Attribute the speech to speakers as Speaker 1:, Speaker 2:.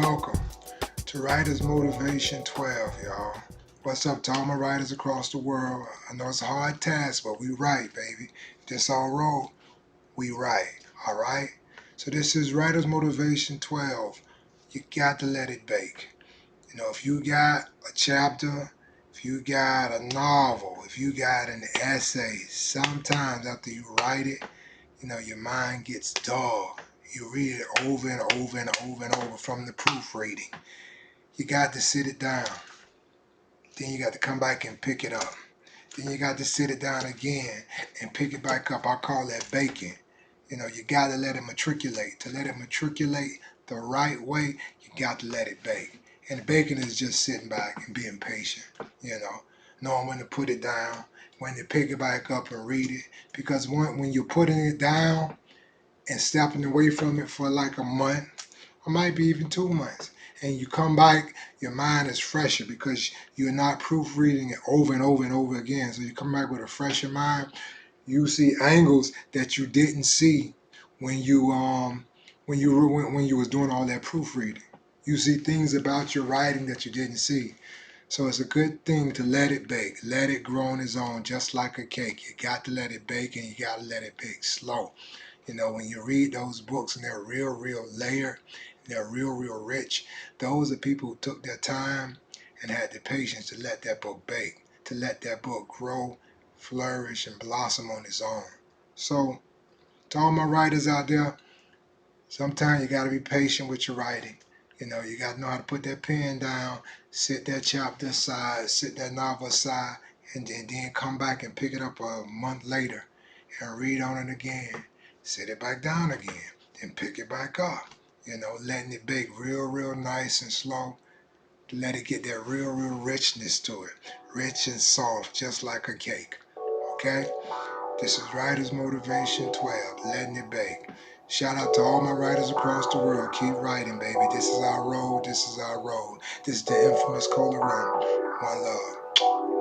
Speaker 1: Welcome to Writers Motivation 12, y'all. What's up to all my writers across the world? I know it's a hard task, but we write, baby. This our road, we write, alright? So this is Writers Motivation 12. You got to let it bake. If you got a chapter, if you got a novel, if you got an essay, sometimes after you write it, your mind gets dull. You read it over and over and over and over from the proofreading. You got to sit it down. Then you got to come back and pick it up. Then you got to sit it down again and pick it back up. I call that baking. You got to let it matriculate. To let it matriculate the right way, you got to let it bake. And baking is just sitting back and being patient, knowing when to put it down, when to pick it back up and read it. Because when you're putting it down and stepping away from it for like a month, or might be even 2 months, and you come back, your mind is fresher because you're not proofreading it over and over and over again. So you come back with a fresher mind. You see angles that you didn't see when you was doing all that proofreading. You see things about your writing that you didn't see. So it's a good thing to let it bake, let it grow on its own, just like a cake. You got to let it bake, and you got to let it bake slow. When you read those books and they're real layered, they're real rich, those are people who took their time and had the patience to let that book bake, to let that book grow, flourish, and blossom on its own. So, to all my writers out there, sometimes you got to be patient with your writing. You got to know how to put that pen down, sit that chapter aside, sit that novel aside, and then come back and pick it up a month later and read on it again. Sit it back down again, then pick it back up. Letting it bake real nice and slow. Let it get that real richness to it. Rich and soft, just like a cake. Okay? This is Writers Motivation 12, letting it bake. Shout out to all my writers across the world. Keep writing, baby. This is our road. This is our road. This is the infamous Cola Run. One love.